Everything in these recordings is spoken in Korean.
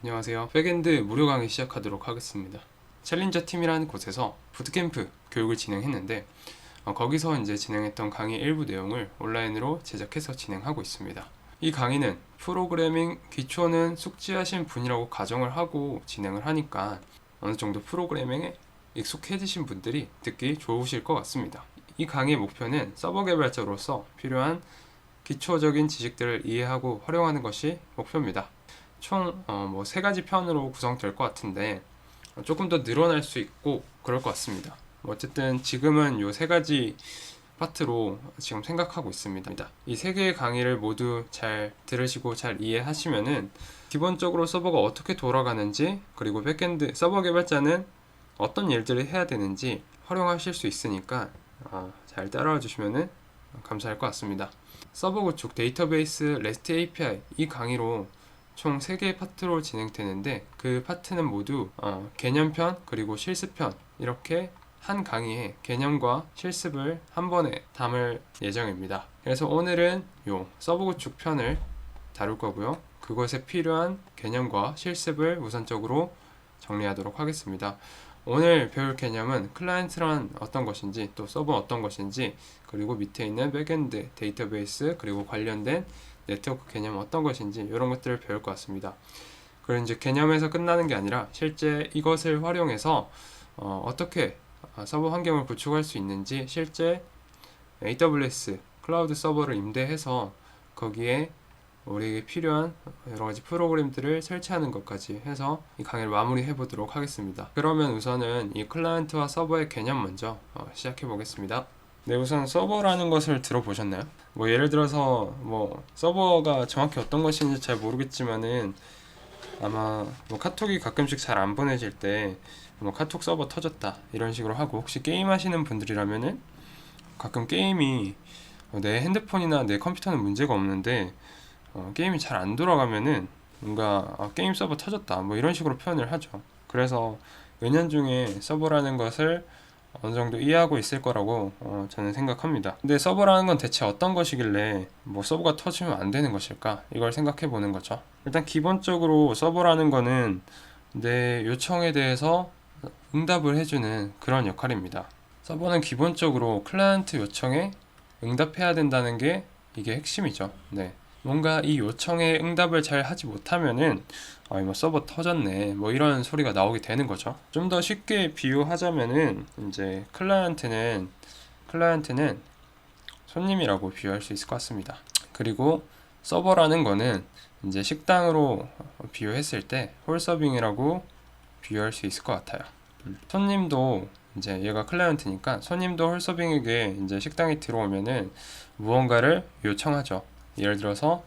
안녕하세요. 백엔드 무료 강의 시작하도록 하겠습니다. 챌린저 팀이라는 곳에서 부트캠프 교육을 진행했는데 거기서 이제 진행했던 강의 일부 내용을 온라인으로 제작해서 진행하고 있습니다. 이 강의는 프로그래밍 기초는 숙지하신 분이라고 가정을 하고 진행을 하니까 어느 정도 프로그래밍에 익숙해지신 분들이 듣기 좋으실 것 같습니다. 이 강의의 목표는 서버 개발자로서 필요한 기초적인 지식들을 이해하고 활용하는 것이 목표입니다. 총 세 가지 편으로 구성될 것 같은데 조금 더 늘어날 수 있고 그럴 것 같습니다. 어쨌든 지금은 요 세 가지 파트로 지금 생각하고 있습니다. 이 세 개의 강의를 모두 잘 들으시고 잘 이해하시면은 기본적으로 서버가 어떻게 돌아가는지, 그리고 백엔드 서버 개발자는 어떤 일들을 해야 되는지 활용하실 수 있으니까 잘 따라와 주시면은 감사할 것 같습니다. 서버 구축, 데이터베이스, REST API 이 강의로 총 3개의 파트로 진행되는데 그 파트는 모두 개념편 그리고 실습편 이렇게 한 강의에 개념과 실습을 한 번에 담을 예정입니다. 그래서 오늘은 요 서버 구축 편을 다룰 거고요. 그것에 필요한 개념과 실습을 우선적으로 정리하도록 하겠습니다. 오늘 배울 개념은 클라이언트란 어떤 것인지, 또 서버 어떤 것인지, 그리고 밑에 있는 백엔드, 데이터베이스, 그리고 관련된 네트워크 개념 어떤 것인지 이런 것들을 배울 것 같습니다. 그리고 이제 개념에서 끝나는 게 아니라 실제 이것을 활용해서 어떻게 서버 환경을 구축할 수 있는지 실제 AWS 클라우드 서버를 임대해서 거기에 우리에게 필요한 여러 가지 프로그램들을 설치하는 것까지 해서 이 강의를 마무리해 보도록 하겠습니다. 그러면 우선은 이 클라이언트와 서버의 개념 먼저 시작해 보겠습니다. 네, 우선 서버라는 것을 들어보셨나요? 예를 들어서 서버가 정확히 어떤 것인지 잘 모르겠지만은 아마 카톡이 가끔씩 잘 안 보내질 때 카톡 서버 터졌다 이런 식으로 하고, 혹시 게임 하시는 분들이라면은 가끔 게임이 내 핸드폰이나 내 컴퓨터는 문제가 없는데 게임이 잘 안 돌아가면은 뭔가 게임 서버 터졌다 이런 식으로 표현을 하죠. 그래서 은연중에 서버라는 것을 어느 정도 이해하고 있을 거라고 저는 생각합니다. 근데 서버라는 건 대체 어떤 것이길래 서버가 터지면 안 되는 것일까? 이걸 생각해 보는 거죠. 일단 기본적으로 서버라는 거는 내 요청에 대해서 응답을 해주는 그런 역할입니다. 서버는 기본적으로 클라이언트 요청에 응답해야 된다는 게 이게 핵심이죠. 네. 뭔가 이 요청에 응답을 잘 하지 못하면은 서버 터졌네 이런 소리가 나오게 되는 거죠. 좀 더 쉽게 비유하자면은 이제 클라이언트는 손님이라고 비유할 수 있을 것 같습니다. 그리고 서버라는 거는 이제 식당으로 비유했을 때 홀서빙이라고 비유할 수 있을 것 같아요. 손님도 이제 얘가 클라이언트니까 손님도 홀서빙에게 이제 식당에 들어오면은 무언가를 요청하죠. 예를 들어서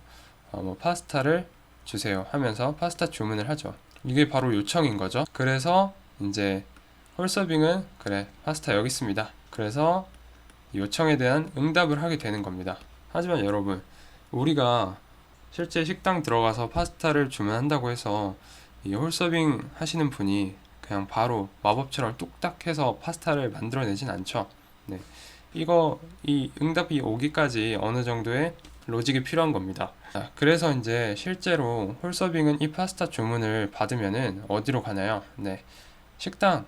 파스타를 주세요 하면서 파스타 주문을 하죠. 이게 바로 요청인 거죠. 그래서 이제 홀서빙은 그래 파스타 여기 있습니다. 그래서 요청에 대한 응답을 하게 되는 겁니다. 하지만 여러분, 우리가 실제 식당 들어가서 파스타를 주문한다고 해서 이 홀서빙 하시는 분이 그냥 바로 마법처럼 뚝딱 해서 파스타를 만들어내진 않죠. 네. 이 응답이 오기까지 어느 정도의 로직이 필요한 겁니다. 그래서 이제 실제로 홀서빙은 이 파스타 주문을 받으면은 어디로 가나요? 네. 식당,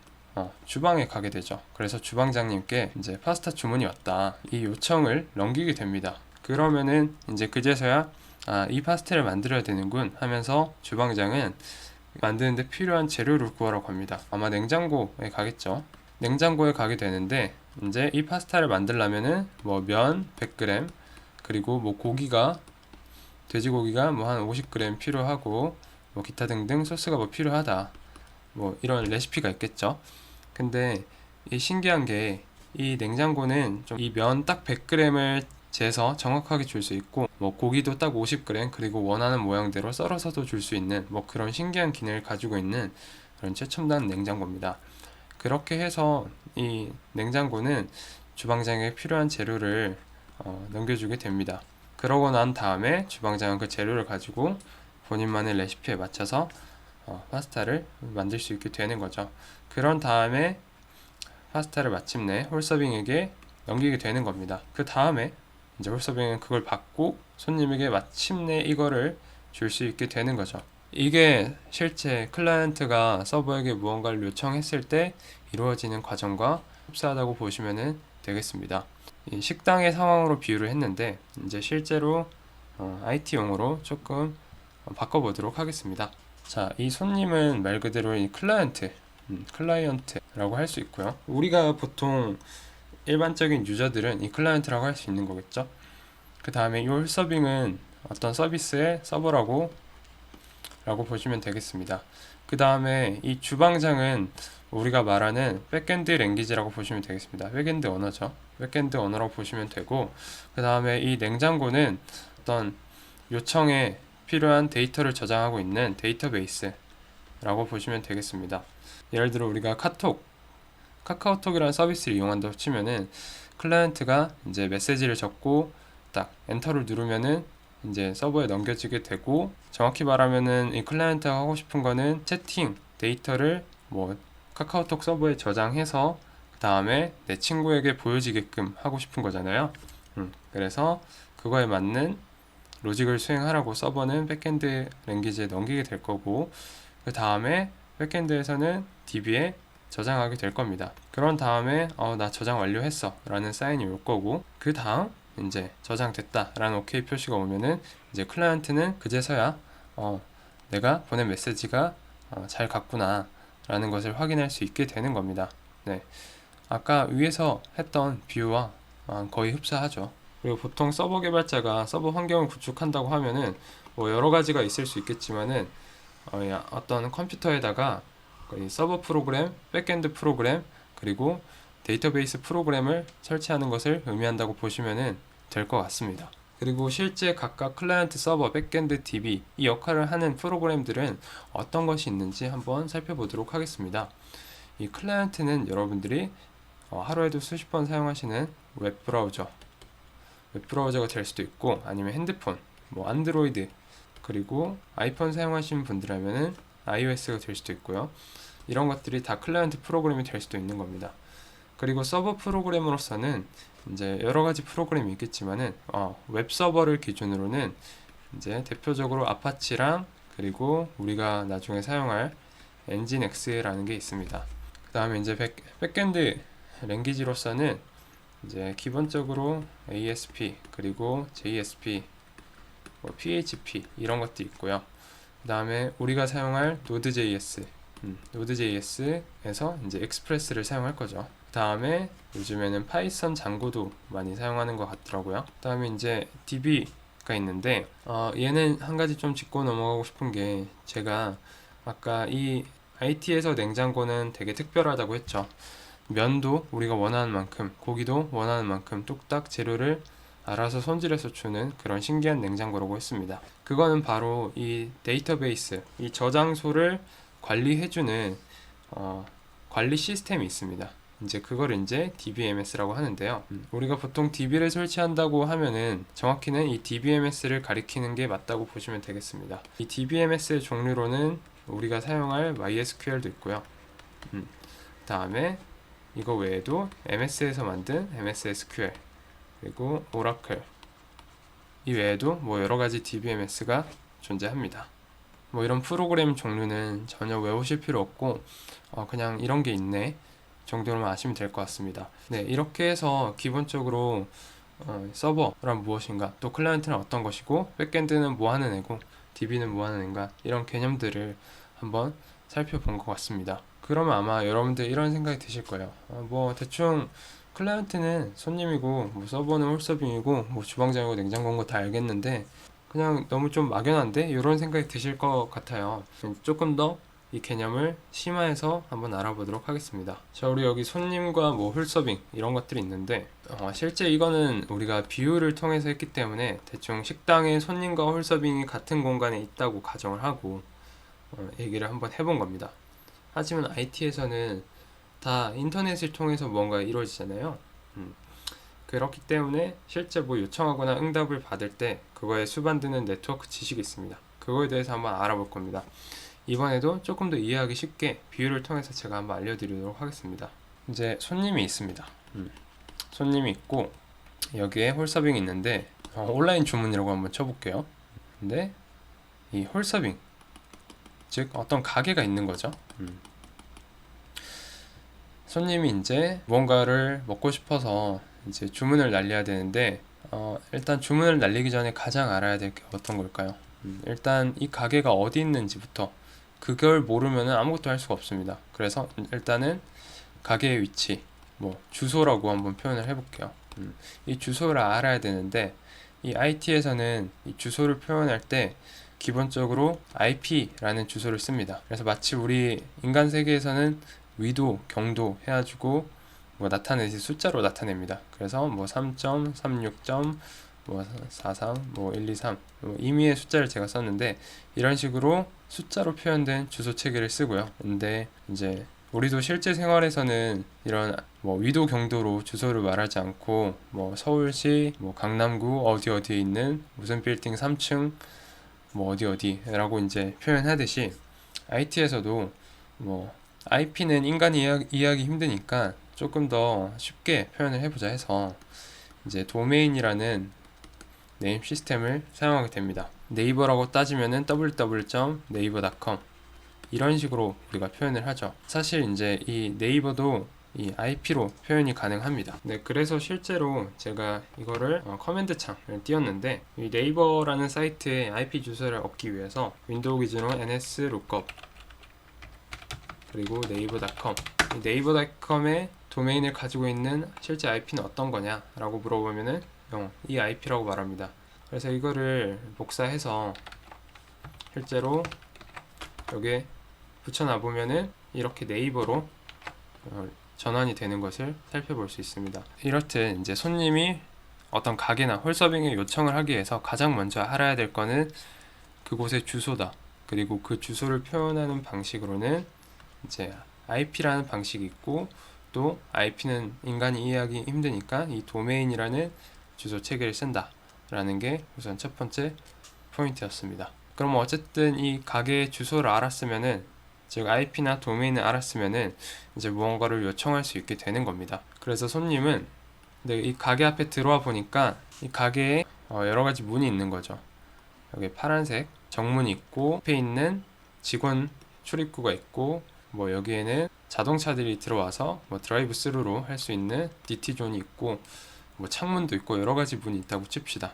주방에 가게 되죠. 그래서 주방장님께 이제 파스타 주문이 왔다. 이 요청을 넘기게 됩니다. 그러면은 이제 그제서야 이 파스타를 만들어야 되는군 하면서 주방장은 만드는데 필요한 재료를 구하러 갑니다. 아마 냉장고에 가겠죠. 냉장고에 가게 되는데 이제 이 파스타를 만들려면은 면 100g, 그리고 돼지고기가 한 50g 필요하고 기타 등등 소스가 필요하다. 이런 레시피가 있겠죠. 근데 이 신기한 게 이 냉장고는 좀 이 면 딱 100g을 재서 정확하게 줄 수 있고 고기도 딱 50g, 그리고 원하는 모양대로 썰어서도 줄 수 있는 그런 신기한 기능을 가지고 있는 그런 최첨단 냉장고입니다. 그렇게 해서 이 냉장고는 주방장에게 필요한 재료를 넘겨주게 됩니다. 그러고 난 다음에 주방장은 그 재료를 가지고 본인만의 레시피에 맞춰서 파스타를 만들 수 있게 되는 거죠. 그런 다음에 파스타를 마침내 홀서빙에게 넘기게 되는 겁니다. 그 다음에 이제 홀서빙은 그걸 받고 손님에게 마침내 이거를 줄 수 있게 되는 거죠. 이게 실제 클라이언트가 서버에게 무언가를 요청했을 때 이루어지는 과정과 흡사하다고 보시면 되겠습니다. 이 식당의 상황으로 비유를 했는데 이제 실제로 IT 용어로 조금 바꿔보도록 하겠습니다. 자, 이 손님은 말 그대로 이 클라이언트라고 할 수 있고요. 우리가 보통 일반적인 유저들은 이 클라이언트라고 할 수 있는 거겠죠. 그 다음에 이 홀서빙은 어떤 서비스의 서버라고 보시면 되겠습니다. 그 다음에 이 주방장은 우리가 말하는 백엔드 랭귀지라고 보시면 되겠습니다. 백엔드 언어죠. 백엔드 언어라고 보시면 되고, 그 다음에 이 냉장고는 어떤 요청에 필요한 데이터를 저장하고 있는 데이터베이스라고 보시면 되겠습니다. 예를 들어 우리가 카카오톡이라는 서비스를 이용한다고 치면은 클라이언트가 이제 메시지를 적고 딱 엔터를 누르면은 이제 서버에 넘겨지게 되고, 정확히 말하면은 이 클라이언트가 하고 싶은 거는 채팅 데이터를 뭐 카카오톡 서버에 저장해서 그 다음에 내 친구에게 보여지게끔 하고 싶은 거잖아요. 그래서 그거에 맞는 로직을 수행하라고 서버는 백엔드 랭귀지에 넘기게 될 거고, 그 다음에 백엔드에서는 DB에 저장하게 될 겁니다. 그런 다음에 나 저장 완료했어 라는 사인이 올 거고, 그 다음 이제 저장됐다 라는 OK 표시가 오면은 이제 클라이언트는 그제서야 내가 보낸 메시지가 잘 갔구나 라는 것을 확인할 수 있게 되는 겁니다. 네, 아까 위에서 했던 비유와 거의 흡사하죠. 그리고 보통 서버 개발자가 서버 환경을 구축한다고 하면은 뭐 여러 가지가 있을 수 있겠지만은 어떤 컴퓨터에다가 거의 서버 프로그램, 백엔드 프로그램, 그리고 데이터베이스 프로그램을 설치하는 것을 의미한다고 보시면 될 것 같습니다. 그리고 실제 각각 클라이언트 서버, 백엔드 DB 이 역할을 하는 프로그램들은 어떤 것이 있는지 한번 살펴보도록 하겠습니다. 이 클라이언트는 여러분들이 하루에도 수십 번 사용하시는 웹브라우저가 될 수도 있고, 아니면 핸드폰, 뭐 안드로이드, 그리고 아이폰 사용하시는 분들이라면은 iOS가 될 수도 있고요. 이런 것들이 다 클라이언트 프로그램이 될 수도 있는 겁니다. 그리고 서버 프로그램으로서는 이제 여러 가지 프로그램이 있겠지만은 웹 서버를 기준으로는 이제 대표적으로 아파치랑, 그리고 우리가 나중에 사용할 엔진X라는 게 있습니다. 그 다음에 이제 백엔드 랭귀지로서는 이제 기본적으로 ASP, 그리고 JSP, PHP 이런 것도 있고요. 그 다음에 우리가 사용할 Node.js에서 이제 익스프레스를 사용할 거죠. 그 다음에 요즘에는 파이썬 장고도 많이 사용하는 것 같더라고요. 그 다음에 이제 DB가 있는데 얘는 한 가지 좀 짚고 넘어가고 싶은 게, 제가 아까 이 IT에서 냉장고는 되게 특별하다고 했죠. 면도 우리가 원하는 만큼, 고기도 원하는 만큼 뚝딱 재료를 알아서 손질해서 주는 그런 신기한 냉장고라고 했습니다. 그거는 바로 이 데이터베이스, 이 저장소를 관리해주는 관리 시스템이 있습니다. 이제 그걸 이제 DBMS라고 하는데요. 우리가 보통 DB를 설치한다고 하면은 정확히는 이 DBMS를 가리키는 게 맞다고 보시면 되겠습니다. 이 DBMS의 종류로는 우리가 사용할 MySQL도 있고요. 다음에 이거 외에도 MS에서 만든 MS SQL, 그리고 오라클, 이 외에도 뭐 여러가지 DBMS가 존재합니다. 뭐 이런 프로그램 종류는 전혀 외우실 필요 없고 그냥 이런 게 있네 정도로만 아시면 될 것 같습니다. 네, 이렇게 해서 기본적으로 서버란 무엇인가, 또 클라이언트는 어떤 것이고, 백엔드는 뭐 하는 애고, DB는 뭐 하는 애인가, 이런 개념들을 한번 살펴본 것 같습니다. 그러면 아마 여러분들 이런 생각이 드실 거예요. 뭐 대충 클라이언트는 손님이고, 뭐 서버는 홀서빙이고, 뭐 주방장이고 냉장고인 거 다 알겠는데 그냥 너무 좀 막연한데? 이런 생각이 드실 것 같아요. 조금 더 이 개념을 심화해서 한번 알아보도록 하겠습니다. 자, 우리 여기 손님과 뭐 홀서빙 이런 것들이 있는데 실제 이거는 우리가 비유를 통해서 했기 때문에 대충 식당에 손님과 홀서빙이 같은 공간에 있다고 가정을 하고 얘기를 한번 해본 겁니다. 하지만 IT에서는 다 인터넷을 통해서 뭔가 이루어지잖아요. 그렇기 때문에 실제 뭐 요청하거나 응답을 받을 때 그거에 수반되는 네트워크 지식이 있습니다. 그거에 대해서 한번 알아볼 겁니다. 이번에도 조금 더 이해하기 쉽게 비유를 통해서 제가 한번 알려드리도록 하겠습니다. 이제 손님이 있습니다. 손님이 있고 여기에 홀서빙이 있는데 온라인 주문이라고 한번 쳐볼게요. 근데 이 홀서빙 즉 어떤 가게가 있는 거죠. 손님이 이제 무언가를 먹고 싶어서 이제 주문을 날려야 되는데 일단 주문을 날리기 전에 가장 알아야 될 게 어떤 걸까요? 일단 이 가게가 어디 있는지부터, 그걸 모르면 아무것도 할 수가 없습니다. 그래서 일단은 가게의 위치, 뭐 주소라고 한번 표현을 해볼게요. 이 주소를 알아야 되는데, 이 IT에서는 이 주소를 표현할 때 기본적으로 IP라는 주소를 씁니다. 그래서 마치 우리 인간 세계에서는 위도, 경도 해가지고 뭐 나타내지 숫자로 나타냅니다. 그래서 뭐 3.36. 뭐 43, 뭐 123, 뭐 임의의 숫자를 제가 썼는데, 이런 식으로 숫자로 표현된 주소 체계를 쓰고요. 근데 이제 우리도 실제 생활에서는 이런 뭐 위도 경도로 주소를 말하지 않고, 뭐 서울시 뭐 강남구 어디 어디에 있는 무슨 빌딩 3층 뭐 어디 어디라고 이제 표현하듯이, IT에서도 뭐 IP는 인간이 이해하기 힘드니까 조금 더 쉽게 표현을 해보자 해서 이제 도메인이라는 네임 시스템을 사용하게 됩니다. 네이버라고 따지면은 www.naver.com, 이런 식으로 우리가 표현을 하죠. 사실 이제 이 네이버도 이 IP로 표현이 가능합니다. 네, 그래서 실제로 제가 이거를 커맨드 창을 띄웠는데, 이 네이버라는 사이트의 IP 주소를 얻기 위해서 윈도우 기준으로 ns lookup 그리고 naver.com, naver.com의 도메인을 가지고 있는 실제 IP는 어떤 거냐 라고 물어보면은 이 IP라고 말합니다. 그래서 이거를 복사해서 실제로 여기에 붙여놔 보면은 이렇게 네이버로 전환이 되는 것을 살펴볼 수 있습니다. 이렇듯 이제 손님이 어떤 가게나 홀서빙에 요청을 하기 위해서 가장 먼저 알아야 될 거는 그곳의 주소다. 그리고 그 주소를 표현하는 방식으로는 이제 IP라는 방식이 있고, 또 IP는 인간이 이해하기 힘드니까 이 도메인이라는 주소 체계를 쓴다 라는 게 우선 첫 번째 포인트였습니다. 그럼 어쨌든 이 가게의 주소를 알았으면은, 즉 IP나 도메인을 알았으면은 이제 무언가를 요청할 수 있게 되는 겁니다. 그래서 손님은 이 가게 앞에 들어와 보니까 이 가게에 여러 가지 문이 있는 거죠. 여기 파란색 정문이 있고, 앞에 있는 직원 출입구가 있고, 뭐 여기에는 자동차들이 들어와서 뭐 드라이브 스루로 할 수 있는 DT존이 있고, 뭐 창문도 있고 여러 가지 문이 있다고 칩시다.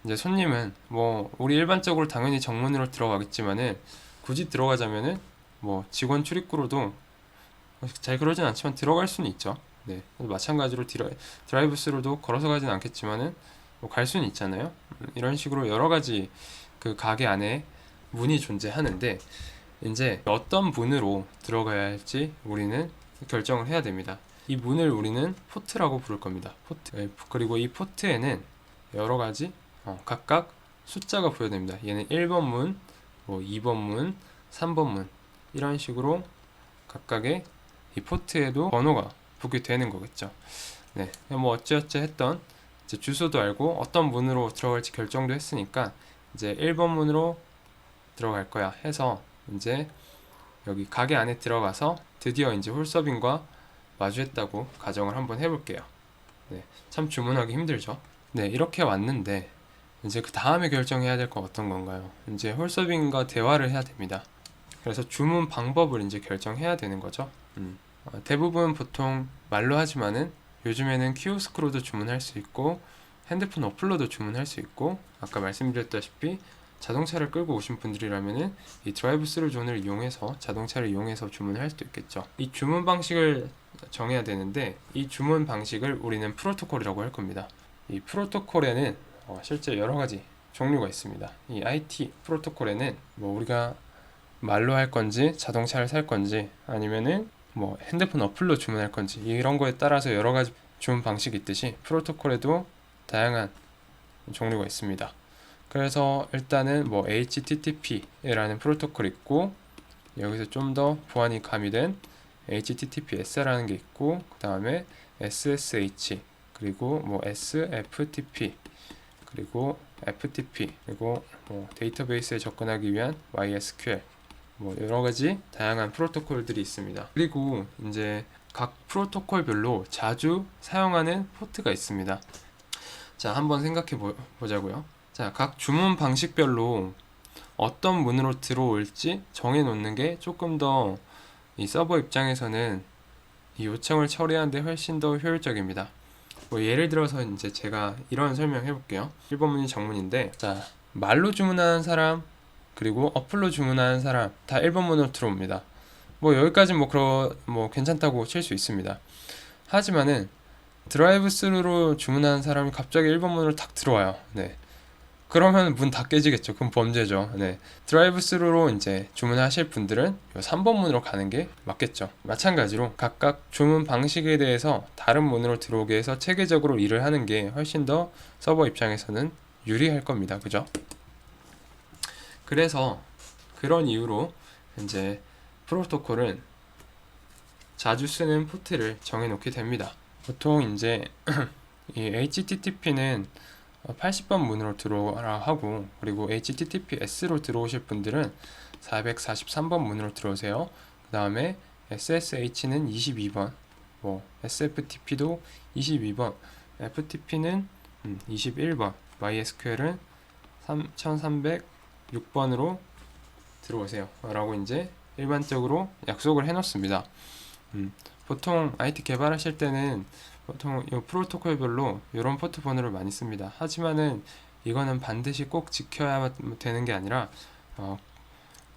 이제 손님은 뭐 우리 일반적으로 당연히 정문으로 들어가겠지만은, 굳이 들어가자면은 뭐 직원 출입구로도 잘 그러진 않지만 들어갈 수는 있죠. 네, 마찬가지로 드라이브 스루도 걸어서 가진 않겠지만은 뭐 갈 수는 있잖아요. 이런 식으로 여러 가지 그 가게 안에 문이 존재하는데, 이제 어떤 문으로 들어가야 할지 우리는 결정을 해야 됩니다. 이 문을 우리는 포트라고 부를 겁니다. 포트. 네, 그리고 이 포트에는 여러 가지 각각 숫자가 부여됩니다. 얘는 1번 문, 뭐 2번 문, 3번 문, 이런 식으로 각각의 이 포트에도 번호가 붙게 되는 거겠죠. 네, 뭐 어찌어찌 했던 이제 주소도 알고 어떤 문으로 들어갈지 결정도 했으니까 이제 1번 문으로 들어갈 거야 해서 이제 여기 가게 안에 들어가서 드디어 이제 홀서빙과 마주했다고 가정을 한번 해볼게요. 네, 참 주문하기 힘들죠. 네, 이렇게 왔는데 이제 그 다음에 결정해야 될 건 어떤 건가요? 이제 홀서빙과 대화를 해야 됩니다. 그래서 주문 방법을 이제 결정해야 되는 거죠. 대부분 보통 말로 하지만은 요즘에는 키오스크로도 주문할 수 있고, 핸드폰 어플로도 주문할 수 있고, 아까 말씀드렸다시피 자동차를 끌고 오신 분들이라면은 이 드라이브 스루 존을 이용해서 자동차를 이용해서 주문을 할 수도 있겠죠. 이 주문 방식을 정해야 되는데, 이 주문 방식을 우리는 프로토콜이라고 할 겁니다. 이 프로토콜에는 실제 여러 가지 종류가 있습니다. 이 IT 프로토콜에는 뭐 우리가 말로 할 건지, 자동차를 살 건지, 아니면은 뭐 핸드폰 어플로 주문할 건지, 이런 거에 따라서 여러 가지 주문 방식이 있듯이 프로토콜에도 다양한 종류가 있습니다. 그래서 일단은 뭐 HTTP라는 프로토콜이 있고, 여기서 좀 더 보안이 가미된 HTTPS라는 게 있고, 그 다음에 SSH, 그리고 뭐 SFTP, 그리고 FTP, 그리고 뭐 데이터베이스에 접근하기 위한 MySQL, 뭐 여러 가지 다양한 프로토콜들이 있습니다. 그리고 이제 각 프로토콜별로 자주 사용하는 포트가 있습니다. 자, 한번 생각해 보자고요. 자, 각 주문 방식별로 어떤 문으로 들어올지 정해 놓는 게 조금 더 이 서버 입장에서는 이 요청을 처리하는데 훨씬 더 효율적입니다. 뭐 예를 들어서 이제 제가 이런 설명해 볼게요. 1번 문이 정문인데, 자, 말로 주문하는 사람 그리고 어플로 주문하는 사람 다 1번 문으로 들어옵니다. 뭐 여기까지는 뭐 괜찮다고 칠 수 있습니다. 하지만은 드라이브 스루로 주문하는 사람이 갑자기 1번 문으로 탁 들어와요. 네. 그러면 문 다 깨지겠죠. 그럼 범죄죠. 네. 드라이브 스루로 이제 주문하실 분들은 요 3번 문으로 가는 게 맞겠죠. 마찬가지로 각각 주문 방식에 대해서 다른 문으로 들어오게 해서 체계적으로 일을 하는 게 훨씬 더 서버 입장에서는 유리할 겁니다. 그죠? 그래서 그런 이유로 이제 프로토콜은 자주 쓰는 포트를 정해 놓게 됩니다. 보통 이제 이 HTTP는 80번 문으로 들어오라 하고, 그리고 HTTPS로 들어오실 분들은 443번 문으로 들어오세요. 그 다음에 SSH는 22번, 뭐 SFTP도 22번, FTP는 21번, MySQL은 3306번으로 들어오세요 라고 이제 일반적으로 약속을 해 놓습니다. 보통 IT 개발하실 때는 보통 이 프로토콜별로 이런 포트 번호를 많이 씁니다. 하지만은 이거는 반드시 꼭 지켜야 되는 게 아니라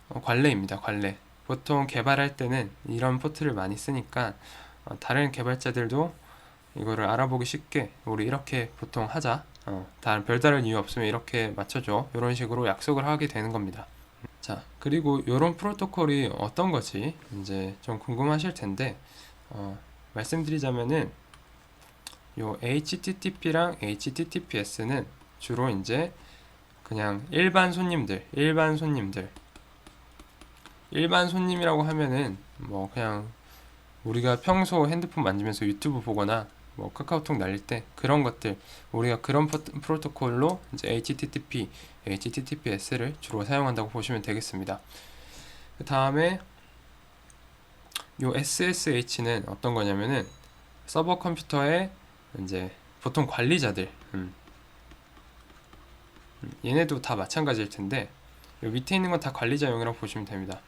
관례입니다. 관례. 보통 개발할 때는 이런 포트를 많이 쓰니까 다른 개발자들도 이거를 알아보기 쉽게 우리 이렇게 보통 하자. 다른 별다른 이유 없으면 이렇게 맞춰줘. 이런 식으로 약속을 하게 되는 겁니다. 자, 그리고 이런 프로토콜이 어떤 거지 이제 좀 궁금하실 텐데 말씀드리자면은 요 HTTP랑 HTTPS는 주로 이제 그냥 일반 손님이라고 하면은 뭐 그냥 우리가 평소 핸드폰 만지면서 유튜브 보거나 뭐 카카오톡 날릴 때 그런 것들, 우리가 그런 프로토콜로 이제 HTTP, HTTPS를 주로 사용한다고 보시면 되겠습니다. 그 다음에 요 SSH는 어떤 거냐면은 서버 컴퓨터에 이제 보통 관리자들, 얘네도 다 마찬가지일 텐데 요 밑에 있는 건 다 관리자용이라고 보시면 됩니다.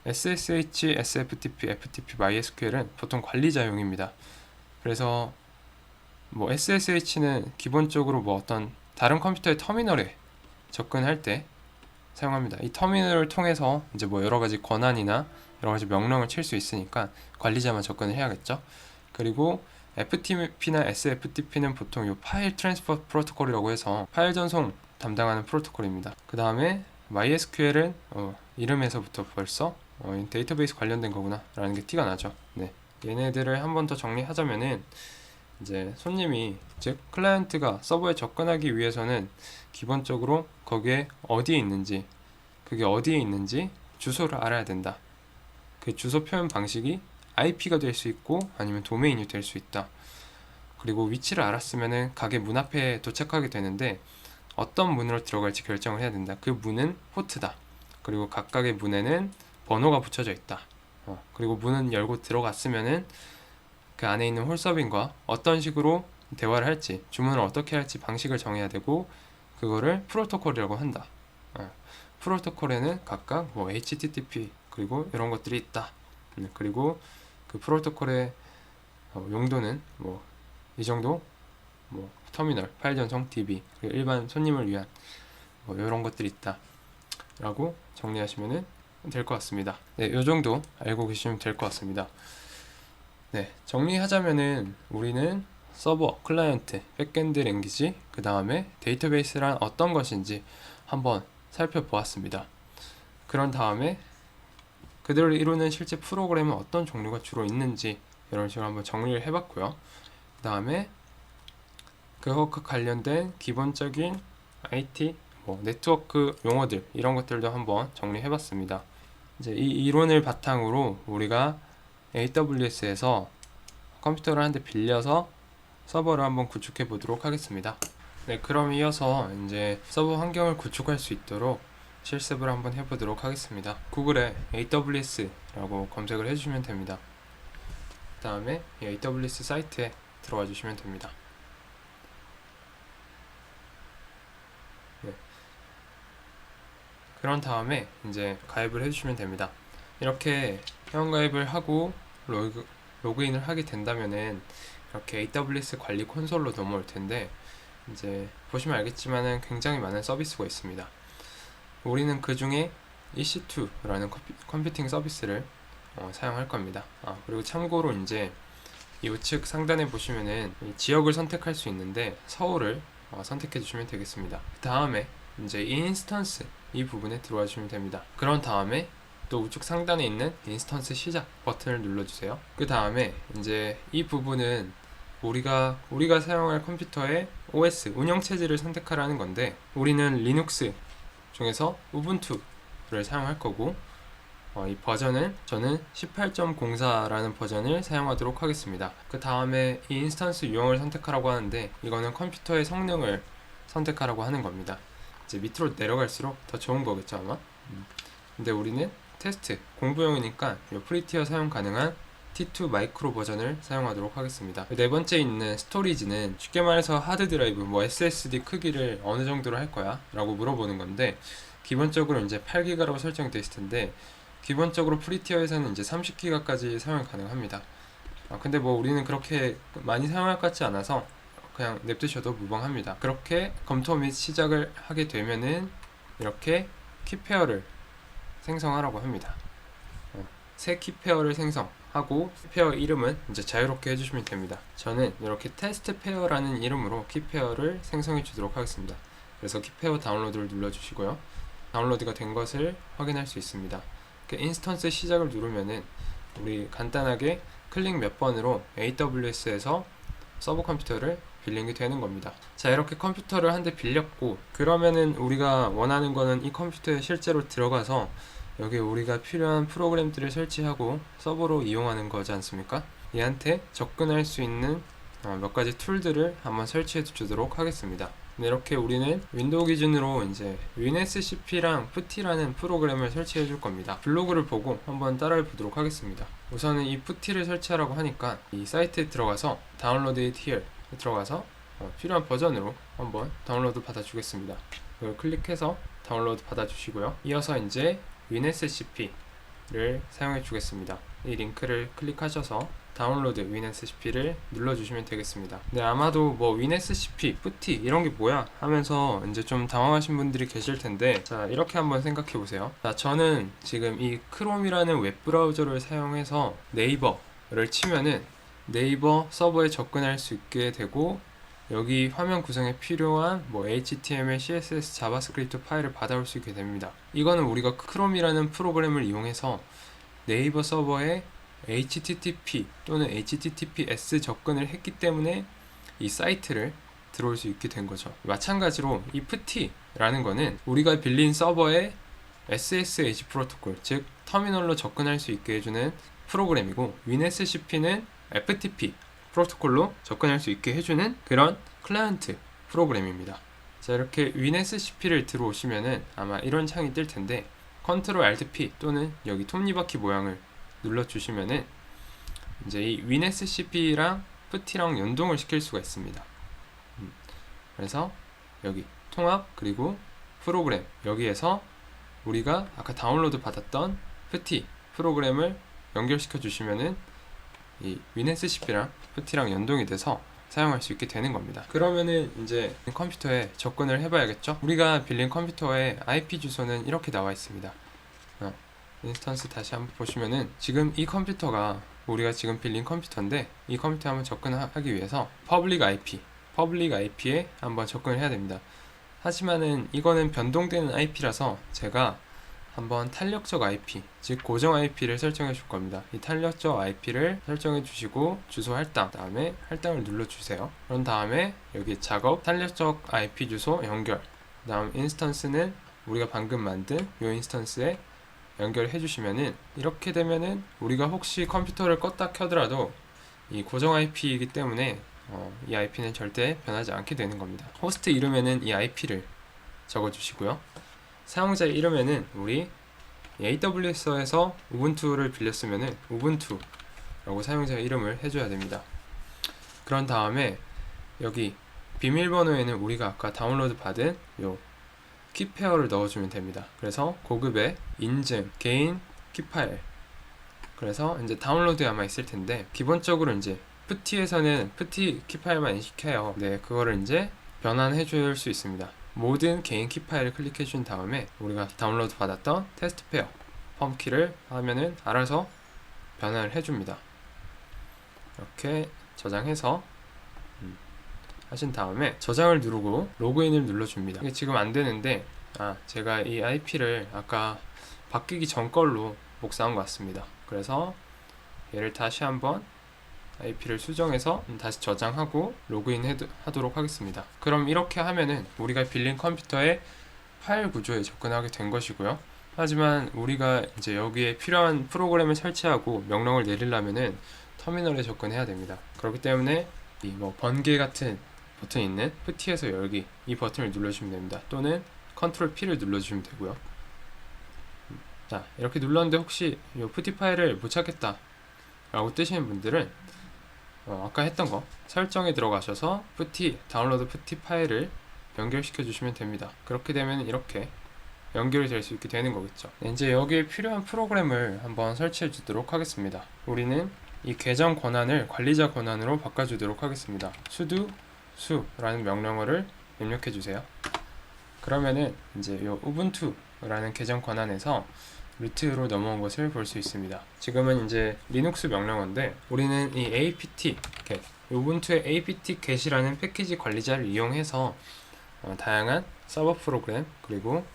SSH, SFTP, FTP, MySQL은 보통 관리자용입니다. 그래서 뭐 SSH는 기본적으로 뭐 어떤 다른 컴퓨터의 터미널에 접근할 때 사용합니다. 이 터미널을 통해서 이제 뭐 여러 가지 권한이나 여러 가지 명령을 칠 수 있으니까 관리자만 접근을 해야겠죠. 그리고 FTP나 SFTP는 보통 이 파일 트랜스퍼 프로토콜이라고 해서 파일 전송 담당하는 프로토콜입니다. 그 다음에 MySQL은 이름에서부터 벌써 데이터베이스 관련된 거구나 라는 게 티가 나죠. 네. 얘네들을 한 번 더 정리하자면은 이제 손님이, 즉 클라이언트가 서버에 접근하기 위해서는 기본적으로 거기에 어디에 있는지, 그게 어디에 있는지 주소를 알아야 된다. 그 주소 표현 방식이 IP가 될 수 있고 아니면 도메인이 될 수 있다. 그리고 위치를 알았으면은 가게 문 앞에 도착하게 되는데 어떤 문으로 들어갈지 결정을 해야 된다. 그 문은 포트다. 그리고 각각의 문에는 번호가 붙여져 있다. 그리고 문은 열고 들어갔으면은 그 안에 있는 홀서빙과 어떤 식으로 대화를 할지, 주문을 어떻게 할지 방식을 정해야 되고, 그거를 프로토콜이라고 한다. 프로토콜에는 각각 뭐 HTTP 그리고 이런 것들이 있다. 그리고 그 프로토콜의 용도는 뭐 이 정도, 뭐 터미널, 파일 전송, DB, 그리고 일반 손님을 위한 뭐 이런 것들이 있다 라고 정리하시면 될 것 같습니다. 네, 이 정도 알고 계시면 될 것 같습니다. 네, 정리하자면은 우리는 서버, 클라이언트, 백엔드 랭귀지, 그 다음에 데이터베이스란 어떤 것인지 한번 살펴보았습니다. 그런 다음에 그들을 이루는 실제 프로그램은 어떤 종류가 주로 있는지 이런 식으로 한번 정리를 해봤고요. 그 다음에 그것과 관련된 기본적인 IT, 뭐 네트워크 용어들 이런 것들도 한번 정리해봤습니다. 이제 이 이론을 바탕으로 우리가 AWS에서 컴퓨터를 한 대 빌려서 서버를 한번 구축해 보도록 하겠습니다. 네, 그럼 이어서 이제 서버 환경을 구축할 수 있도록 실습을 한번 해보도록 하겠습니다. 구글에 AWS라고 검색을 해주시면 됩니다. 그 다음에 이 AWS 사이트에 들어와 주시면 됩니다. 네. 그런 다음에 이제 가입을 해주시면 됩니다. 이렇게 회원가입을 하고 로그인을 하게 된다면은 이렇게 AWS 관리 콘솔로 넘어올 텐데, 이제 보시면 알겠지만은 굉장히 많은 서비스가 있습니다. 우리는 그 중에 EC2라는 컴퓨팅 서비스를 사용할 겁니다. 그리고 참고로 이제 이 우측 상단에 보시면은 지역을 선택할 수 있는데 서울을 선택해 주시면 되겠습니다. 그 다음에 이제 이 인스턴스 이 부분에 들어와 주시면 됩니다. 그런 다음에 또 우측 상단에 있는 인스턴스 시작 버튼을 눌러주세요. 그 다음에 이제 이 부분은 우리가 사용할 컴퓨터의 OS 운영체제를 선택하라는 건데, 우리는 리눅스 중에서 우분투를 사용할 거고, 이 버전은 저는 18.04라는 버전을 사용하도록 하겠습니다. 그 다음에 이 인스턴스 유형을 선택하라고 하는데, 이거는 컴퓨터의 성능을 선택하라고 하는 겁니다. 이제 밑으로 내려갈수록 더 좋은 거겠죠 아마. 근데 우리는 테스트 공부용이니까 프리티어 사용 가능한 T2 마이크로 버전을 사용하도록 하겠습니다. 네 번째 있는 스토리지는 쉽게 말해서 하드드라이브, SSD 크기를 어느 정도로 할 거야? 라고 물어보는 건데, 기본적으로 이제 8기가라고 설정되어 있을 텐데, 기본적으로 프리티어에서는 이제 30기가까지 사용 가능합니다. 근데 우리는 그렇게 많이 사용할 것 같지 않아서 그냥 냅두셔도 무방합니다. 그렇게 검토 및 시작을 하게 되면은 이렇게 키페어를 생성하라고 합니다. 새 키페어를 생성하고, 키페어 이름은 이제 자유롭게 해주시면 됩니다. 저는 이렇게 테스트 페어라는 이름으로 키페어를 생성해 주도록 하겠습니다. 그래서 키페어 다운로드를 눌러주시고요. 다운로드가 된 것을 확인할 수 있습니다. 인스턴스 시작을 누르면은 우리 간단하게 클릭 몇 번으로 AWS에서 서버 컴퓨터를 빌링이 되는 겁니다. 자, 이렇게 컴퓨터를 한 대 빌렸고, 그러면은 우리가 원하는 거는 이 컴퓨터에 실제로 들어가서 여기 우리가 필요한 프로그램들을 설치하고 서버로 이용하는 거지 않습니까? 얘한테 접근할 수 있는 몇 가지 툴들을 한번 설치해 주도록 하겠습니다. 이렇게 우리는 윈도우 기준으로 이제 WinSCP랑 PuTT라는 프로그램을 설치해 줄 겁니다. 블로그를 보고 한번 따라해 보도록 하겠습니다. 우선은 이 PuTT를 설치하라고 하니까 이 사이트에 들어가서 다운로드 it here 들어가서 필요한 버전으로 한번 다운로드 받아 주겠습니다. 이걸 클릭해서 다운로드 받아 주시고요. 이어서 이제 WinSCP를 사용해 주겠습니다. 이 링크를 클릭하셔서 다운로드 WinSCP를 눌러주시면 되겠습니다. 네, 아마도 WinSCP, PuTT 이런 게 뭐야 하면서 이제 좀 당황하신 분들이 계실 텐데, 자, 이렇게 한번 생각해 보세요. 자, 저는 지금 이 크롬이라는 웹브라우저를 사용해서 네이버를 치면은 네이버 서버에 접근할 수 있게 되고, 여기 화면 구성에 필요한 HTML, CSS, 자바스크립트 파일을 받아올 수 있게 됩니다. 이거는 우리가 크롬이라는 프로그램을 이용해서 네이버 서버에 HTTP 또는 HTTPS 접근을 했기 때문에 이 사이트를 들어올 수 있게 된 거죠. 마찬가지로 이 PuTT라는 거는 우리가 빌린 서버에 SSH 프로토콜, 즉 터미널로 접근할 수 있게 해주는 프로그램이고, WinSCP는 FTP 프로토콜로 접근할 수 있게 해주는 그런 클라이언트 프로그램입니다. 자, 이렇게 WinSCP를 들어오시면은 아마 이런 창이 뜰 텐데, Ctrl Alt P 또는 여기 톱니바퀴 모양을 눌러주시면은 이제 이 WinSCP랑 PuTT랑 연동을 시킬 수가 있습니다. 그래서 여기 통합 그리고 프로그램, 여기에서 우리가 아까 다운로드 받았던 PuTT 프로그램을 연결시켜 주시면은 이 WinSCP랑 PuTT랑 연동이 돼서 사용할 수 있게 되는 겁니다. 그러면은 이제 컴퓨터에 접근을 해봐야겠죠? 우리가 빌린 컴퓨터의 IP 주소는 이렇게 나와 있습니다. 인스턴스 다시 한번 보시면은 지금 이 컴퓨터가 우리가 지금 빌린 컴퓨터인데, 이 컴퓨터에 한번 접근하기 위해서 퍼블릭 IP에 한번 접근을 해야 됩니다. 하지만은 이거는 변동되는 IP라서 제가 한번 탄력적 IP, 즉 고정 IP를 설정해 줄 겁니다. 이 탄력적 IP를 설정해 주시고 주소 할당, 다음에 할당을 눌러 주세요. 그런 다음에 여기 작업, 탄력적 IP 주소 연결, 다음 인스턴스는 우리가 방금 만든 이 인스턴스에 연결해 주시면은, 이렇게 되면은 우리가 혹시 컴퓨터를 껐다 켜더라도 이 고정 IP이기 때문에 이 IP는 절대 변하지 않게 되는 겁니다. 호스트 이름에는 이 IP를 적어 주시고요. 사용자 이름에는 우리 AWS에서 우분투를 빌렸으면은 우분투라고 사용자 이름을 해줘야 됩니다. 그런 다음에 여기 비밀번호에는 우리가 아까 다운로드 받은 요 키 페어를 넣어주면 됩니다. 그래서 고급의 인증 개인 키 파일, 그래서 이제 다운로드에 아마 있을 텐데 기본적으로 이제 푸티에서는 푸티 키 파일만 인식해요. 네, 그거를 이제 변환해 줄 수 있습니다. 모든 개인 키 파일을 클릭해 준 다음에 우리가 다운로드 받았던 테스트 페어 펌키를 하면은 알아서 변환을 해줍니다. 이렇게 저장해서 하신 다음에 저장을 누르고 로그인을 눌러줍니다. 이게 지금 안 되는데 제가 이 IP를 아까 바뀌기 전 걸로 복사한 것 같습니다. 그래서 얘를 다시 한번 IP를 수정해서 다시 저장하고 로그인 하도록 하겠습니다. 그럼 이렇게 하면은 우리가 빌린 컴퓨터의 파일 구조에 접근하게 된 것이고요. 하지만 우리가 이제 여기에 필요한 프로그램을 설치하고 명령을 내리려면은 터미널에 접근해야 됩니다. 그렇기 때문에 이 번개 같은 버튼이 있는 푸티에서 열기 이 버튼을 눌러주시면 됩니다. 또는 컨트롤 P를 눌러주시면 되고요. 자, 이렇게 눌렀는데 혹시 이 푸티 파일을 못 찾겠다 라고 뜨시는 분들은 아까 했던 거 설정에 들어가셔서 푸티 다운로드 푸티 파일을 연결시켜 주시면 됩니다. 그렇게 되면 이렇게 연결이 될 수 있게 되는 거겠죠. 이제 여기에 필요한 프로그램을 한번 설치해 주도록 하겠습니다. 우리는 이 계정 권한을 관리자 권한으로 바꿔주도록 하겠습니다. sudo 수라는 명령어를 입력해 주세요. 그러면은 이제 요 우분투라는 계정 권한에서 루트로 넘어온 것을 볼 수 있습니다. 지금은 이제 리눅스 명령어인데 우리는 이 apt get, 우분투의 apt get이라는 패키지 관리자를 이용해서 다양한 서버 프로그램 그리고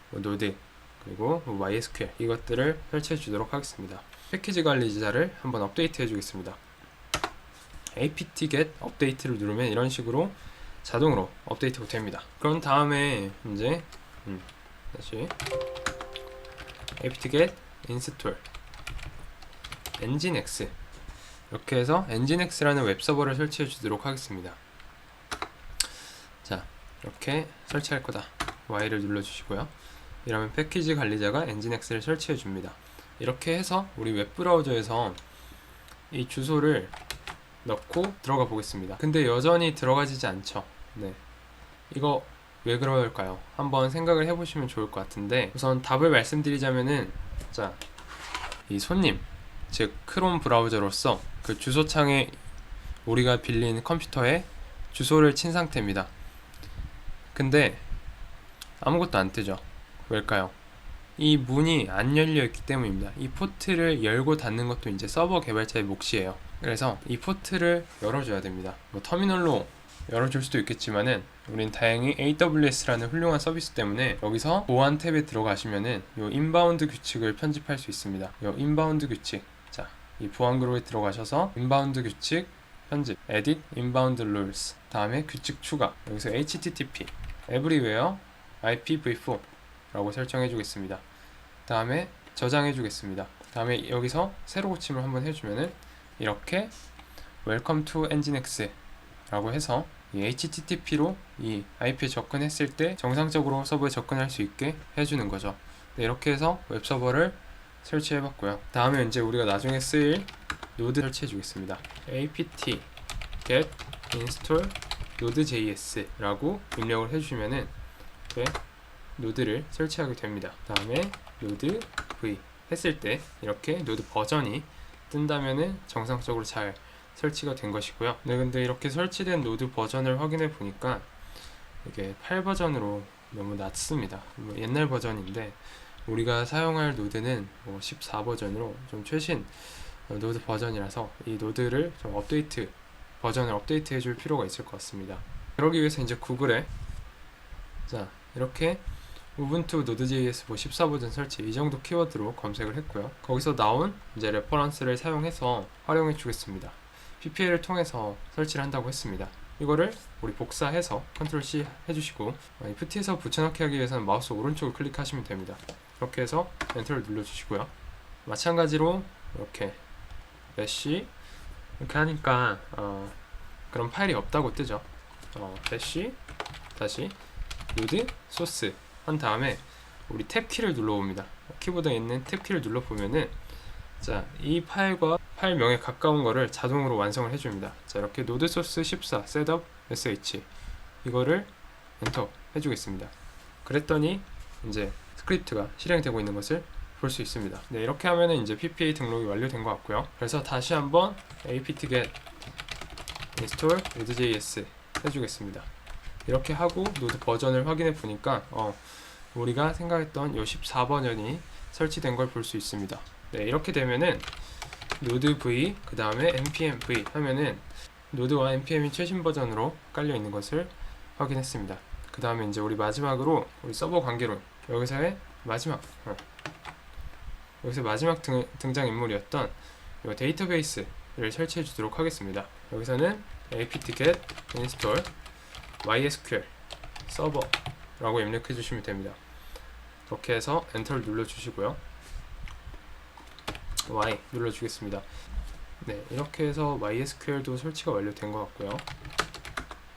노드 그리고 MySQL 이것들을 설치해 주도록 하겠습니다. 패키지 관리자를 한번 업데이트 해 주겠습니다. apt-get 업데이트를 누르면 이런 식으로 자동으로 업데이트가 됩니다. 그런 다음에 이제 다시 apt-get install nginx 이렇게 해서 nginx라는 웹서버를 설치해 주도록 하겠습니다. 자, 이렇게 설치할 거다. Y를 눌러 주시고요. 이러면 패키지 관리자가 nginx를 설치해 줍니다. 이렇게 해서 우리 웹브라우저에서 이 주소를 넣고 들어가 보겠습니다. 근데 여전히 들어가지지 않죠. 네, 이거 왜 그럴까요? 한번 생각을 해보시면 좋을 것 같은데 우선 답을 말씀드리자면은 자, 이 손님 즉 크롬 브라우저로서 그 주소창에 우리가 빌린 컴퓨터에 주소를 친 상태입니다. 근데 아무것도 안 뜨죠. 왜일까요? 이 문이 안 열려 있기 때문입니다. 이 포트를 열고 닫는 것도 이제 서버 개발자의 몫이에요. 그래서 이 포트를 열어줘야 됩니다. 터미널로 열어줄 수도 있겠지만은 우린 다행히 AWS라는 훌륭한 서비스 때문에 여기서 보안 탭에 들어가시면은 요 인바운드 규칙을 편집할 수 있습니다. 요 인바운드 규칙, 자, 이 보안 그룹에 들어가셔서 인바운드 규칙 편집, edit inbound rules, 다음에 규칙 추가, 여기서 http everywhere IPv4 라고 설정해 주겠습니다. 다음에 저장해 주겠습니다. 다음에 여기서 새로 고침을 한번 해주면은 이렇게 welcome to nginx 라고 해서 이 http로 이 IP에 접근했을 때 정상적으로 서버에 접근할 수 있게 해주는 거죠. 네, 이렇게 해서 웹서버를 설치해 봤고요. 다음에 이제 우리가 나중에 쓰일 노드 설치해 주겠습니다. apt get install node.js 라고 입력을 해주시면은 이렇게 노드를 설치하게 됩니다. 다음에 노드 v 했을 때 이렇게 노드 버전이 뜬다면은 정상적으로 잘 설치가 된 것이고요. 네, 근데 이렇게 설치된 노드 버전을 확인해 보니까 이게 8버전으로 너무 낮습니다. 옛날 버전인데 우리가 사용할 노드는 14버전으로 좀 최신 노드 버전이라서 이 노드를 좀 업데이트 버전을 업데이트 해줄 필요가 있을 것 같습니다. 그러기 위해서 이제 구글에 자, 이렇게 우분투 노드.js 14버전 설치 이 정도 키워드로 검색을 했고요. 거기서 나온 이제 레퍼런스를 사용해서 활용해 주겠습니다. PPA를 통해서 설치를 한다고 했습니다. 이거를 우리 복사해서 컨트롤 C 해주시고 푸티에서 붙여넣기 하기 위해서는 마우스 오른쪽을 클릭하시면 됩니다. 이렇게 해서 엔터를 눌러주시고요. 마찬가지로 이렇게 배시 이렇게 하니까 그런 파일이 없다고 뜨죠. 배시 다시 노드 소스 한 다음에 우리 탭 키를 눌러봅니다. 키보드에 있는 탭 키를 눌러보면은 자, 이 파일과 파일명에 가까운 거를 자동으로 완성을 해줍니다. 자, 이렇게 노드 소스 14 셋업 sh 이거를 엔터 해주겠습니다. 그랬더니 이제 스크립트가 실행되고 있는 것을 볼 수 있습니다. 네, 이렇게 하면은 이제 PPA 등록이 완료된 것 같고요. 그래서 다시 한번 apt-get install node.js 해주겠습니다. 이렇게 하고 노드 버전을 확인해 보니까 우리가 생각했던 요 14버전이 설치된 걸 볼 수 있습니다. 네, 이렇게 되면은 노드 v 그 다음에 npm v 하면은 노드와 npm이 최신 버전으로 깔려 있는 것을 확인했습니다. 그 다음에 이제 우리 마지막으로 우리 서버 관계론 여기서 마지막 등장 인물이었던 이 데이터베이스를 설치해 주도록 하겠습니다. 여기서는 apt-get install mysql server라고 입력해 주시면 됩니다. 이렇게 해서 엔터를 눌러 주시고요. Y 눌러 주겠습니다. 네, 이렇게 해서 MySQL도 설치가 완료된 것 같고요.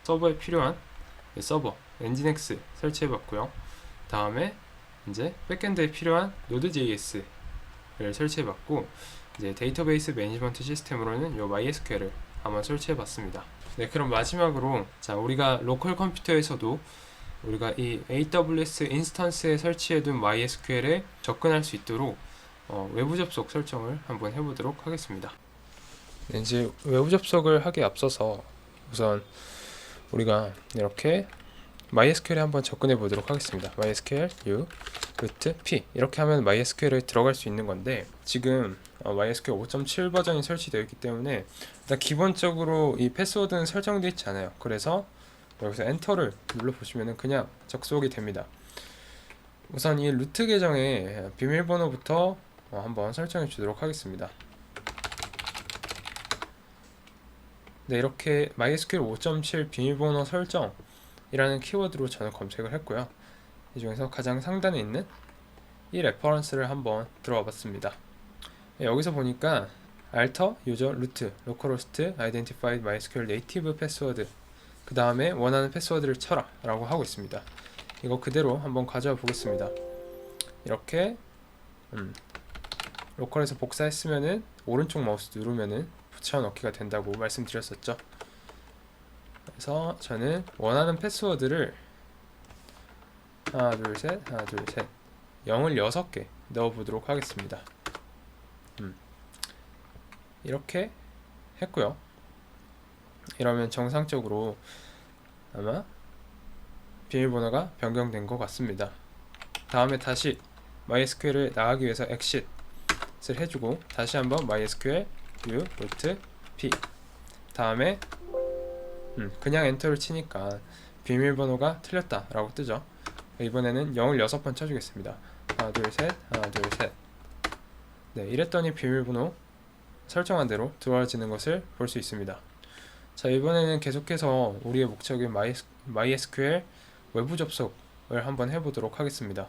서버에 필요한 서버 nginx 설치해 봤고요. 다음에 이제 백엔드에 필요한 node.js를 설치해 봤고, 이제 데이터베이스 매니지먼트 시스템으로는 이 MySQL을 한번 설치해 봤습니다. 네, 그럼 마지막으로 우리가 로컬 컴퓨터에서도 우리가 이 AWS 인스턴스에 설치해둔 MySQL에 접근할 수 있도록 외부 접속 설정을 한번 해보도록 하겠습니다. 네, 이제 외부 접속을 하기에 앞서서 우선 우리가 이렇게 MySQL에 한번 접근해 보도록 하겠습니다. MySQL u root p 이렇게 하면 MySQL에 들어갈 수 있는 건데, 지금 MySQL 5.7 버전이 설치되어 있기 때문에 일단 기본적으로 이 패스워드는 설정되어 있지 않아요. 그래서 여기서 엔터를 눌러 보시면 그냥 접속이 됩니다. 우선 이 루트 계정의 비밀번호부터 한번 설정해 주도록 하겠습니다. 네, 이렇게 MySQL 5.7 비밀번호 설정이라는 키워드로 저는 검색을 했고요. 이 중에서 가장 상단에 있는 이 레퍼런스를 한번 들어와 봤습니다. 네, 여기서 보니까 alter user root localhost identified MySQL native password 그 다음에 원하는 패스워드를 쳐라 라고 하고 있습니다. 이거 그대로 한번 가져와 보겠습니다. 이렇게 로컬에서 복사했으면은 오른쪽 마우스 누르면은 붙여넣기가 된다고 말씀드렸었죠. 그래서 저는 원하는 패스워드를 하나 둘 셋 0을 6개 넣어보도록 하겠습니다. 이렇게 했고요. 이러면 정상적으로 아마 비밀번호가 변경된 것 같습니다. 다음에 다시 MySQL을 나가기 위해서 exit을 해주고 다시 한번 MySQL u root p 다음에 그냥 엔터를 치니까 비밀번호가 틀렸다 라고 뜨죠. 이번에는 0을 6번 쳐주겠습니다. 하나 둘 셋 네, 이랬더니 비밀번호 설정한 대로 들어와지는 것을 볼 수 있습니다. 자, 이번에는 계속해서 우리의 목적인 MySQL 외부 접속을 한번 해보도록 하겠습니다.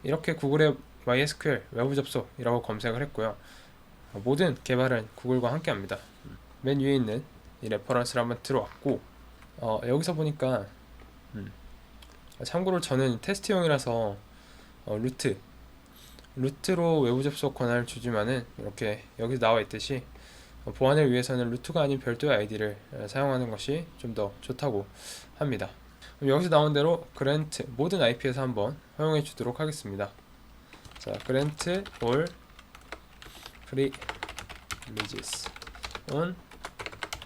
이렇게 구글에 MySQL 외부 접속이라고 검색을 했고요. 모든 개발은 구글과 함께 합니다. 맨 위에 있는 이 레퍼런스를 한번 들어왔고, 여기서 보니까 참고로 저는 테스트용이라서 루트로 외부 접속 권한을 주지만은 이렇게 여기 나와 있듯이 보안을 위해서는 루트가 아닌 별도의 아이디를 사용하는 것이 좀 더 좋다고 합니다. 그럼 여기서 나온 대로 grant 모든 IP에서 한번 허용해 주도록 하겠습니다. 자, grant all privileges on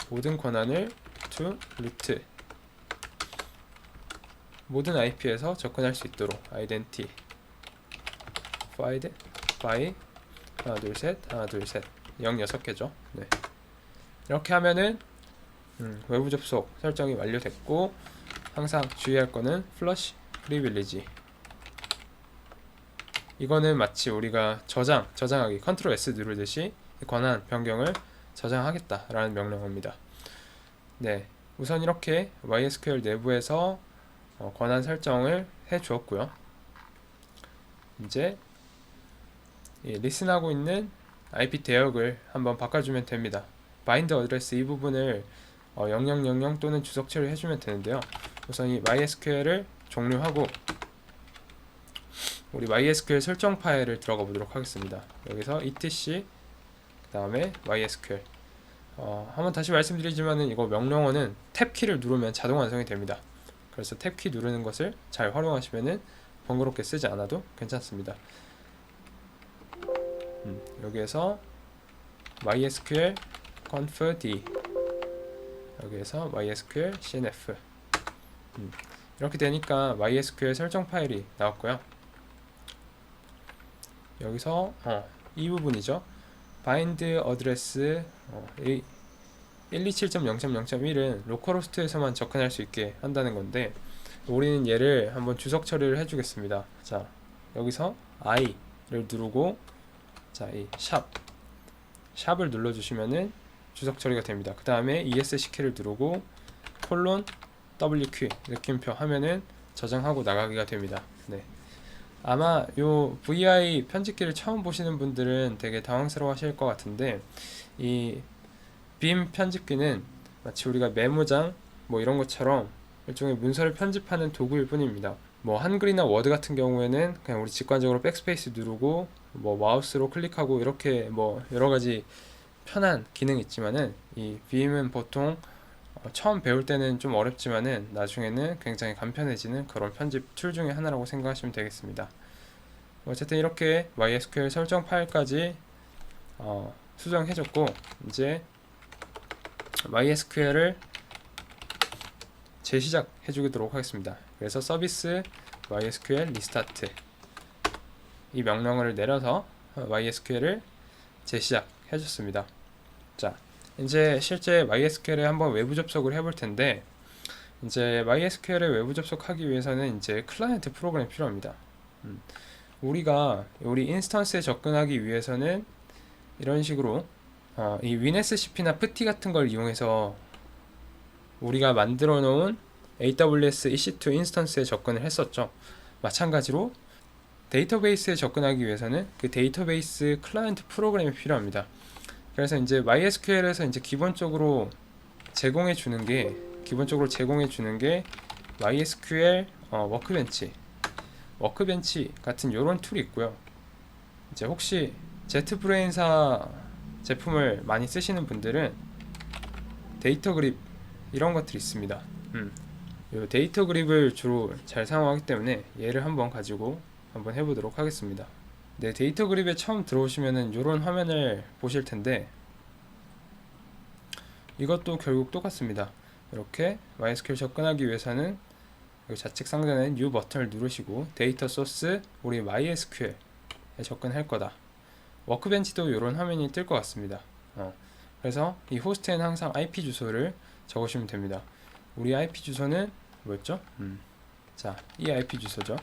모든 권한을 to root 모든 IP에서 접근할 수 있도록 identified by 하나 둘 셋 0 6개죠. 네. 이렇게 하면은 외부 접속 설정이 완료됐고, 항상 주의할 거는 flush privilege. 이거는 마치 우리가 저장하기 컨트롤 S 누르듯이 권한 변경을 저장하겠다라는 명령어입니다. 네, 우선 이렇게 MySQL 내부에서 권한 설정을 해 주었고요. 이제 리슨하고 있는 IP 대역을 한번 바꿔주면 됩니다. 바인드 어드레스 이 부분을 0000 또는 주석체로 해주면 되는데요. 우선 이 MySQL을 종료하고 우리 MySQL 설정 파일을 들어가 보도록 하겠습니다. 여기서 etc 그 다음에 MySQL 한번 다시 말씀드리지만은 이거 명령어는 탭 키를 누르면 자동 완성이 됩니다. 그래서 탭키 누르는 것을 잘 활용하시면은 번거롭게 쓰지 않아도 괜찮습니다. 여기에서 mysql conf d, 여기에서 mysql cnf, 이렇게 되니까 mysql 설정 파일이 나왔고요. 여기서 이 부분이죠. bind address 127.0.0.1은 로컬호스트에서만 접근할 수 있게 한다는 건데, 우리는 얘를 한번 주석 처리를 해주겠습니다. 자, 여기서 i를 누르고, 자, 이 샵을 눌러주시면은 주석 처리가 됩니다. 그 다음에 ESC 키를 누르고 콜론 WQ 느낌표 하면은 저장하고 나가기가 됩니다. 네. 아마 요 VI 편집기를 처음 보시는 분들은 되게 당황스러워 하실 것 같은데, 이 빔 편집기는 마치 우리가 메모장 뭐 이런 것처럼 일종의 문서를 편집하는 도구일 뿐입니다. 뭐 한글이나 워드 같은 경우에는 그냥 우리 직관적으로 백스페이스 누르고 뭐 마우스로 클릭하고 이렇게 뭐 여러가지 편한 기능이 있지만은, 이 빔은 보통 처음 배울 때는 좀 어렵지만은 나중에는 굉장히 간편해지는 그런 편집 툴 중에 하나라고 생각하시면 되겠습니다. 어쨌든 이렇게 MySQL 설정 파일까지 수정해줬고, 이제 MySQL을 재시작해 주도록 하겠습니다. 그래서 서비스 MySQL 리스타트 이 명령어를 내려서 MySQL을 재시작해 줬습니다. 자, 이제 실제 MySQL에 한번 외부 접속을 해볼 텐데, 이제 MySQL에 외부 접속하기 위해서는 이제 클라이언트 프로그램이 필요합니다. 우리가 우리 인스턴스에 접근하기 위해서는 이런 식으로 이 WinSCP나 PuTTY 같은 걸 이용해서 우리가 만들어 놓은 AWS EC2 인스턴스에 접근을 했었죠. 마찬가지로 데이터베이스에 접근하기 위해서는 그 데이터베이스 클라이언트 프로그램이 필요합니다. 그래서 이제 MySQL에서 이제 기본적으로 제공해 주는 게 MySQL 워크벤치 같은 요런 툴이 있고요. 이제 혹시 제트브레인사 제품을 많이 쓰시는 분들은 데이터 그립 이런 것들이 있습니다. 요 데이터 그립을 주로 잘 사용하기 때문에 얘를 한번 가지고 한번 해보도록 하겠습니다. 네, 데이터 그립에 처음 들어오시면은 요런 화면을 보실 텐데, 이것도 결국 똑같습니다. 이렇게 MySQL 접근하기 위해서는 여기 좌측 상단에 New 버튼을 누르시고 데이터 소스 우리 MySQL에 접근할 거다. 워크벤치도 이런 화면이 뜰 것 같습니다. 그래서 이 호스트에는 항상 IP 주소를 적으시면 됩니다. 우리 IP 주소는 뭐였죠? 자, 이 IP 주소죠.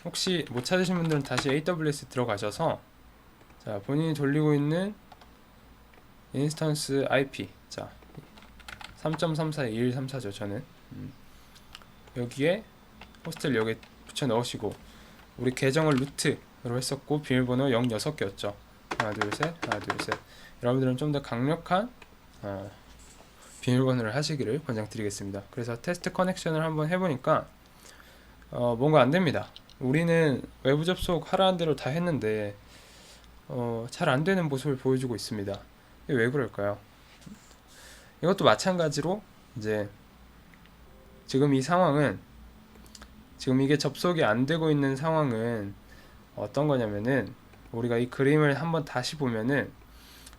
혹시 못 찾으신 분들은 다시 AWS 들어가셔서, 자, 본인이 돌리고 있는 인스턴스 IP, 자, 3.342134죠 저는. 여기에 호스트를 여기에 붙여 넣으시고, 우리 계정을 루트로 했었고 비밀번호 06개였죠 하나 둘셋 여러분들은 좀 더 강력한 비밀번호를 하시기를 권장드리겠습니다. 그래서 테스트 커넥션을 한번 해보니까 뭔가 안됩니다. 우리는 외부 접속 하라는 대로 다 했는데 잘 안되는 모습을 보여주고 있습니다. 이게 왜 그럴까요? 이것도 마찬가지로 이제 지금 이게 접속이 안 되고 있는 상황은 어떤 거냐면은, 우리가 이 그림을 한번 다시 보면은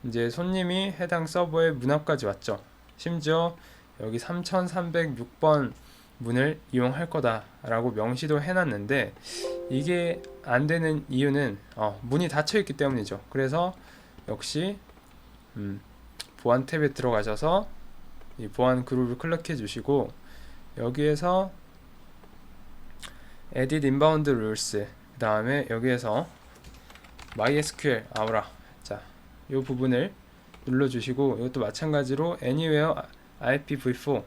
이제 손님이 해당 서버의 문 앞까지 왔죠. 심지어 여기 3306번 문을 이용할 거다 라고 명시도 해놨는데, 이게 안 되는 이유는 문이 닫혀 있기 때문이죠. 그래서 역시 보안 탭에 들어가셔서 이 보안 그룹을 클릭해 주시고, 여기에서 Edit Inbound Rules, 그 다음에 여기에서 MySQL Aura, 자, 이 부분을 눌러주시고, 이것도 마찬가지로 Anywhere IPv4,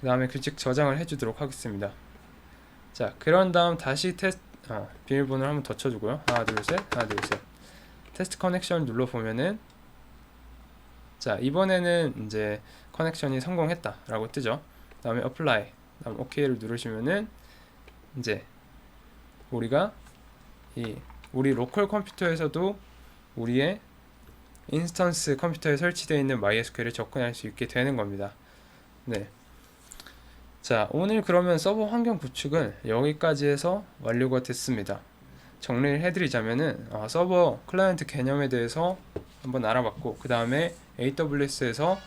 그 다음에 규칙 저장을 해주도록 하겠습니다. 자, 그런 다음 다시 비밀번호를 한번 더 쳐주고요. 하나 둘셋 테스트 커넥션 눌러보면은, 자, 이번에는 이제 커넥션이 성공했다 라고 뜨죠. 그 다음에 apply, 그 다음 OK를 누르시면은 이제 우리가 우리 로컬 컴퓨터에서도 우리의 인스턴스 컴퓨터에 설치되어 있는 MySQL에 접근할 수 있게 되는 겁니다. 네. 자, 오늘 그러면 서버 환경 구축을 여기까지 해서 완료가 됐습니다. 정리를 해드리자면은 서버 클라이언트 개념에 대해서 한번 알아봤고, 그 다음에 AWS에서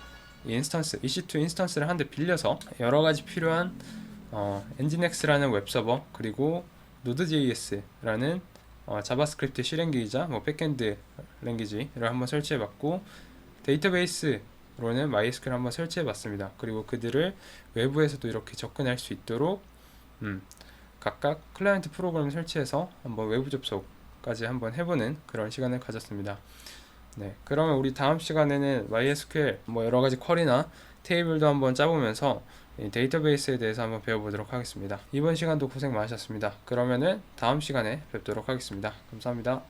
인스턴스, EC2 인스턴스를 한 대 빌려서 여러가지 필요한 엔진엑스라는 웹서버, 그리고 Node.js라는 자바스크립트 실행기이자 백엔드 랭귀지를 한번 설치해봤고, 데이터베이스로는 MySQL 한번 설치해봤습니다. 그리고 그들을 외부에서도 이렇게 접근할 수 있도록 각각 클라이언트 프로그램 설치해서 한번 외부 접속까지 한번 해보는 그런 시간을 가졌습니다. 네, 그러면 우리 다음 시간에는 MySQL 여러가지 쿼리나 테이블도 한번 짜보면서 이 데이터베이스에 대해서 한번 배워보도록 하겠습니다. 이번 시간도 고생 많으셨습니다. 그러면은 다음 시간에 뵙도록 하겠습니다. 감사합니다.